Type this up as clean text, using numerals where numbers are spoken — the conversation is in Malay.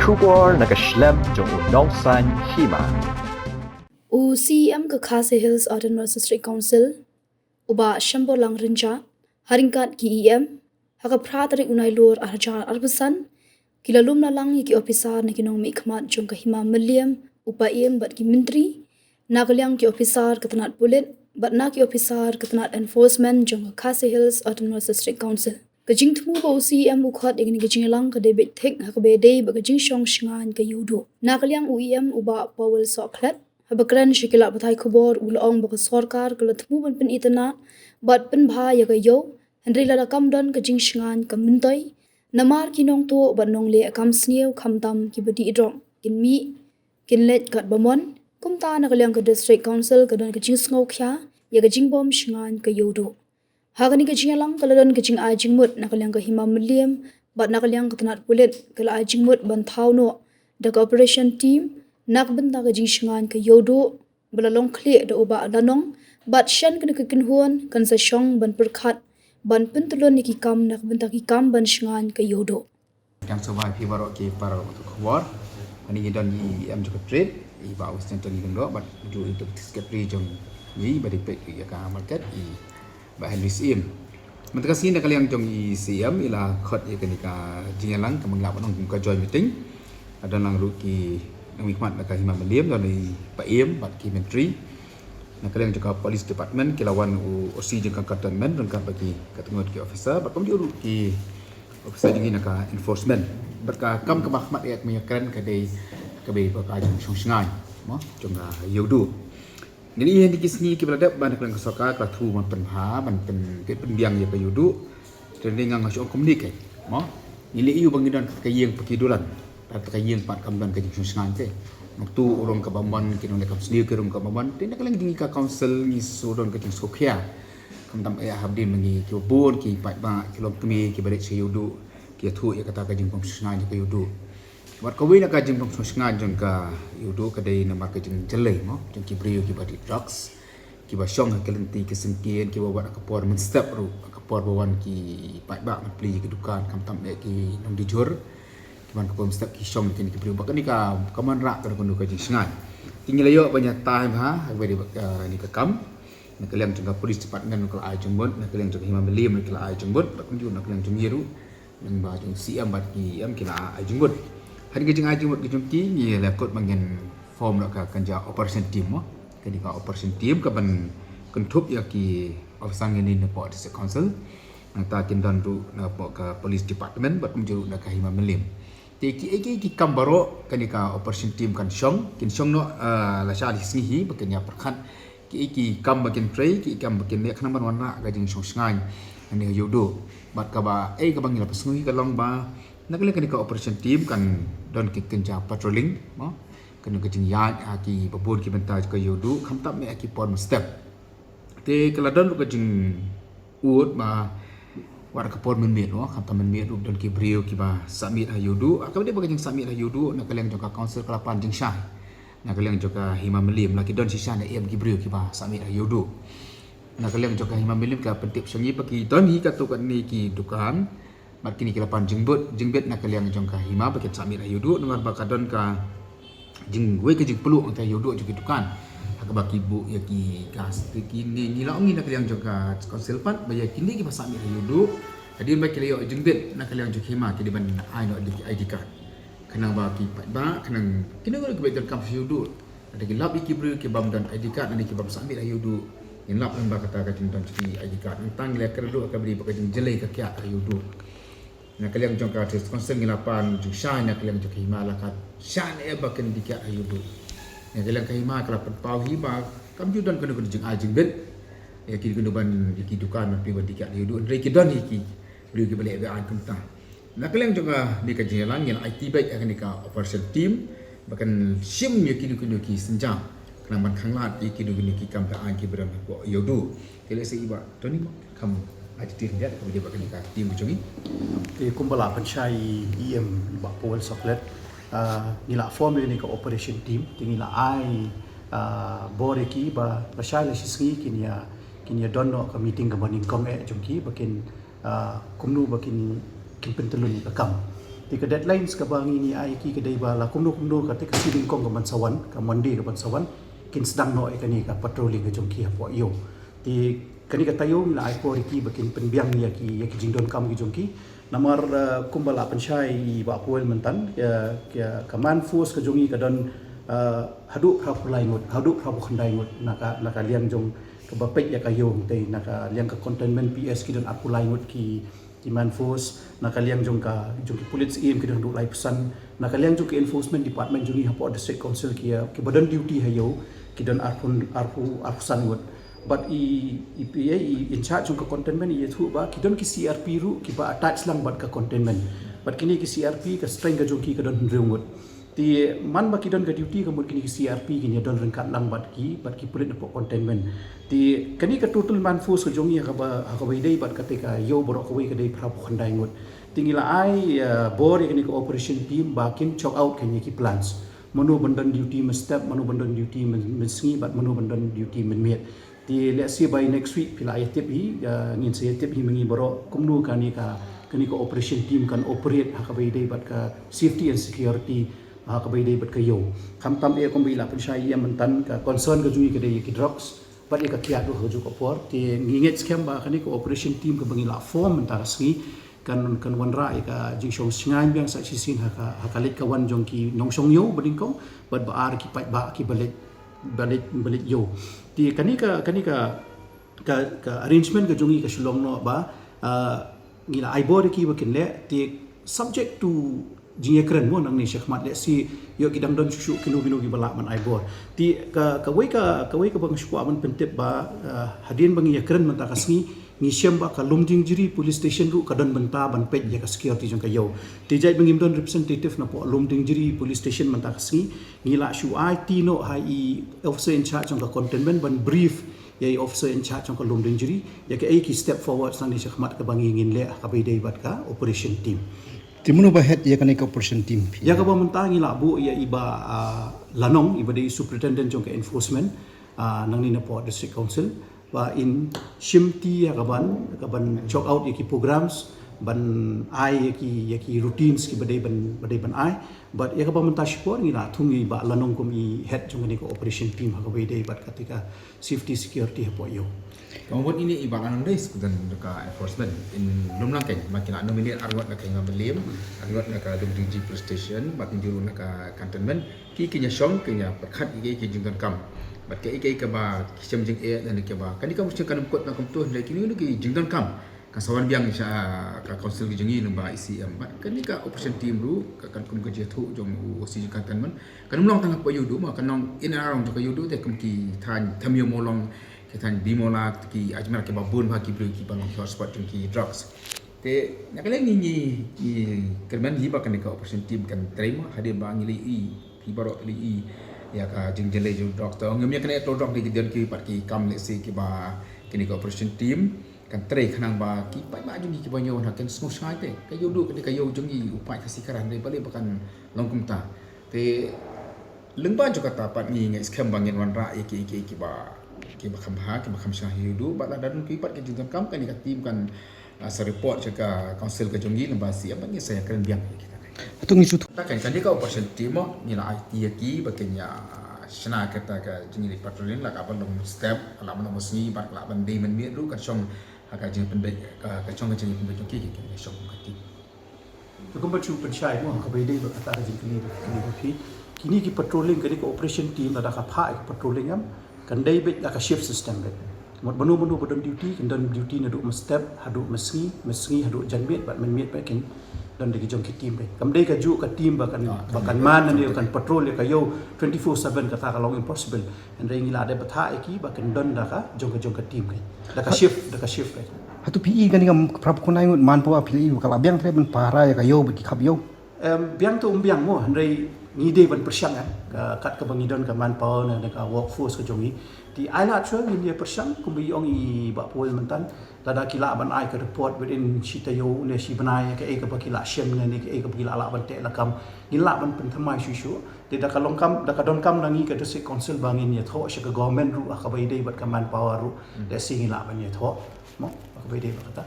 Shubor nakashlem jong unongsan hima. CM Khase Hills Autonomous District Council uba Shambo Langrinja haringkat ki EM haka pratari unai lor arja arbasan kilalum na lang ki officer na kinong mi khmat jong kahima William upa EM bat ki menteri nagalyang ki officer katanat pulit bat na ki officer katanat enforcement jong Khase Hills Autonomous District Council kajing thmu bo CM ukhat igni kajing lang ka debit thek haka be dei ba kajing shong shingan ka yudo nagalyang UEM uba Powell Soklat habakran shikila bathai khobor ulong bak sarkar kalathmu ban pen itana bat pen bha ya yo henry la kam don ka jing shingan kam mintoi namar kinong to ban nong le kam snieu khamtam ki badi idrong kin mi kin let kat bamon kumta na kalyang ka district council ka don ka jing sngo khya ya ka jing bom shingan ka yodo hagani ka jing lang kaladon ka jing a jing mut na kalyang ka hima milliam bat na kalyang ka tanat pulet kala a jing mut ban thauno the operation team nak benda ka jing shingan ka yodo belalong kli da uba lanong bat shan kan kin huan kan sa shong ban perkhat ban pentulon ni ki kam nak benda ki kam ban shingan ka yodo yang sebai pi barok ki para untuk khawar ani dan yi am juga trade i ba western tani bendo bat ju untuk secretary jong yi ba di pek ya ka market i ba handis im mentakasi nak kalian jong i siam ila khot ya kenika jingalang kemenglap nong ka join meeting ada nang ruki yang hikmat nak hima meliam dari Pak Im, Pak Ki Menteri. Nak kalian juga Police Department, kilawan OC juga kantonmen dan kan bagi ketengah ki officer, bat kemudian ki officer dengan nak enforcement. Berka kam ke mahmat ya menyakran kedai kebe baka jong shingan, mo jong yodu. Jadi yang dikisni ki beladap ban kalian kesoka kelathu man penha, man pen biang ya ke yodu. Dan dengan ngasih komunikasi, mo. Nili iu bangidan kayeng pakidulan. Pakai yang pat kamban ke jing sungan te waktu orang ke bamban kinong dekam sendiri ke orang ke bamban te nak lang ding ka council ni suron ke jing sokhia kam tam ya habdin mengi ki bon ki pat ba ki lom kemi ki balik sayudu ki thu ya kata ke jing pom sungan ke yudu wat ko wi nak ka jing pom sungan jong ka yudu ka dei nama ke jing jelai mo jong ki brio ki badi drugs ki ba shong ke lenti ke sengkien ki ba wat ka por men step ru ka por bawan ki pat ba man pli ke dukan kam tam ya ki nong dijur kiman ko mesti kisong kini ki berubah ni ka kaman rak ka kono ka jingan tinggal yo banyak time ha bagi ni ka kam nak kalian juga police department nak ai jembut nak kalian juga hima belim nak ai jembut nak kunjung nak kalian jumiru nang ba jung siam bat ki am kila ai jembut hari ke jing ai jembut ki jumki ni la kot bangen form nak ka kanja operation team mo kini ka operation team ka ban kentup ya ki ofisang ini na port council nak ta kin dan tu na ka police department bat kunjung nak ka hima belim Teki kam baro kanika operation team kan shong kin shong no la sha di singi bakenya perkhat ki kam bakin tray ki kam bakin nek khana ban wana ga jing shong sngai ani yodo bat ka ba ka bangila pasngi ka long ba nakle kanika operation team kan don ki kenja patrolling mo kan ga jing ya ki babon ki benta ka yodo kham tap me ki pon step te kala don ga jing uot ma war kapor men no kam tamen met dan ki brio ki ba submit hayudu akam dia bagi submit hayudu nak kalian juga council kelapan jing syah nak kalian juga hima melim laki don sisa nak em ki brio ki ba submit hayudu nak kalian juga hima melim ka pentip sangi bagi don hi ka tu kan ni ki dukan mat kini kelapan jingbet nak kalian juga hima bagi submit hayudu dengan bakadon ka jing we ke jing peluk anta hayudu juga dukan hak baki bu ya ki gas kini ni la nak kalian juga council pan bayar kini ki ba submit hayudu Hadir baik kalian jengbet nak kalian juga hima kini ban ai no ID card. Kenang bagi pat ba kenang kini ko kebet kam yudu. Ada ki lab ki bru ki bam dan ID card ani ki bam sambil yudu. Yang lab lamba kata ka jintan ki ID card. Tang le kerdu ka beri pakai jelai ka kya yudu. Nak kalian jong ka test concern ngilapan jung shan nak kalian juga hima la ka shan e baken di kya yudu. Nak kalian ka hima kala pau hima kam judan kena jeng jengbet. Ya ki kena ban ki dukan pi ban di kya yudu. Rei ki don ki beliau kembali ke kentang. Nak kalian juga di kajian yang IT baik akan dika operation team bahkan sim ya kini ki senjam kenaman khanglat ki kini ki kam ka an ki beram ko yodu kele se iba toni kam IT dia ko dia bahkan dika team jungi te kumbala panchai em ba Powell Soklat nila form ni ka operation team tingila ai bore ki ba pasal sisi kinya donno ka meeting ka baning kom jungki bakin kumnu bakin kimpentelun ka kam Ti ke deadlines ka bang ini ai ki ke dei bala kumno ka te ka siding kong ka bansawan ka mandi ka bansawan kin sedang no ikani ka patrolling ka jong ki hapo yo. Ti kani ka tayo la ai ko ki bakin penbiang ya ki jingdon kam ki jong ki namar kumbala pensyai ba puel mentan ya kaman force ka jongi ka don haduk rapulai ngut haduk rapu khandai ngut naka liang jong ke bapek ya kayo te naka liang ka containment PS ki don apulai ngut ki man force naka liang jong ki police im ki don duk lai pesan naka liang jong ki enforcement department jongi hapo district council ki badan duty hayo ki don arpu san ngut but EPA in charge of containment ye thu ba kidon ki CRP ru ki ba attach lang bat ka containment but kini ki CRP ka strength ka jongki ka don reungut ti man ba kidon ka duty ka mut kini ki CRP kini don rengkat lang bat ki pulit po containment ti kani ka total man force ka jongi ka ba dei bat katika yo borok ka we ka dei prap khandai ngut tingila ai bor kini ka operation team ba kin chok out kini ki plans manu bandan duty step manu bandan duty mensengi bat manu bandan duty menmiet di let's say by next week pila ayat tip hi ngin saya tip hi mengi baro kumnu kani ka operation team kan operate ha ka dei bat ka safety and security ha ka dei bat ka yo kam tam e kom bila pen shai yang mentan ka concern ka jui ka dei ki drugs bat e ka kiat do hoju ko por ti nginget scam ba kani ka operation team ka bangila form mentar sgi kan wanra e ka jing shong singai biang sa sisin ha ka let ka wan jong ki nong song yo bading ko bat ba ar ki pai ba ki balik yo ti kani ka arrangement ka jongi ka shulong no ba ngila ai body ki bakin le ti subject to jingye kren mo nang ni Sheikh Mat le si yo kidang don shushu kinu gi balak man ai bor ti ka wei ka bang shukwa man pentip ba hadin bang ya kren man ta kasni ni syamba ka lumjing jiri police station ru kadon benta ban pet ya ka security jong ka yo ti jai bangim don representative na po lumjing jiri police station man ta kasni ngila shu IT no hai officer in charge jong ka containment ban brief ya officer in charge jong ka lumjing jiri ya ka ki step forward sang ni Sheikh Mat ka bangingin le ka bidai bat ka operation team Timunu ba head ya kanai ka operation team ya ka ba mentang ila bu ya iba lanong iba dei superintendent jong ka enforcement nang ni na po district council ba in shimti kaban chok out yaki programs ban ai yaki routines ki badai ban ai but ya kaban mentas por ngila thungi ba lanong kum I head jong ni ko operation team ha kabai dei bat katika safety security ha po yo Kemudian ini ibarat anda dan dekat enforcement in belum langkai makin nak nominate arwat nak dengan belim arwat nak dum DG police station makin juru nak cantonment kinya song kinya perkhat ki jingkan kam bat ke ke ba kisam jing e dan ke ba kan kamu mesti kan kot nak tu dari kini ki jingkan kam kan sawan biang ka council ki jingi ba ICM bat kan ni ka operation team ru kan kum kerja tu jong osi cantonment kan mulong tangap pa yudu ma kan nong in around to ka yudu te kum ki than thamyo molong kita bimola ki ajmar ke babun ba ki bri ki bang hotspot ki drugs te nak lagi ni kerman hiba kan ka operation team kan terima hadir bang li ki barok li ya ka jingjele ju doktor ngam ya kena to dok di gidan ki pat ki kam le se ki ba kini ka operation team kan tre khanang ba ki pai ma ju ni ki banyo na kan smooth sai te ka yo du ka yo jungi upai kasikaran dei bale bakan longkum ta te lengba ju kata pat ni ngai scam bangin wan ra ki ba kham shahi du bat la dan ki pat ki jingkan kam kan ni ka team kan sa report jaka council ka jungi lembah si apa ni saya keren biang kita atung isu takkan kan dia operation team ni la IT ki bakenya sna kata ka jingi patrolling la ka ban dong step la ban musni bat la ban dei men mi ru ka chong ka jing pen ka chong ka jing pen ki ki chong ka ti to ko bachu penchai mo ka bai dei ba kata jing kini ki patrolling kini ko operation team la ka pha patrolling am kan dei bet la ka shift system bet mot banu badon duty kan dan duty na do step hadu mesngi hadu janbet bat men miet bakin dan degi jong ki team be kam dei ka ju ka team bakan man ne kan patrol ka yo 24/7 kata ka long impossible and dei ngila de batha ki bakan don da ka jong ka team kai da ka shift kai hatu PE kan ngam prap kunai man po apili kala biang tre ban para ya kayo bagi khap yo biang tu biang mo dei ni dei ban persiang ka kat ka bangidon ka manpower na ka workforce ka jongi di aila chua ni dia persiang kumbi ong I ba pol mentan lada kila ban ai ka report within shitayo ne shi banai ka e ka bakila shem ne ka e ka bakila ala ban te la kam gila ban pen thamai shu de da ka long kam da ka don kam nangi ka district council bangin ya tho sha ka government ru ka bai dei bat ka manpower ru de sing ila ban ya tho mo ka bai dei ba kata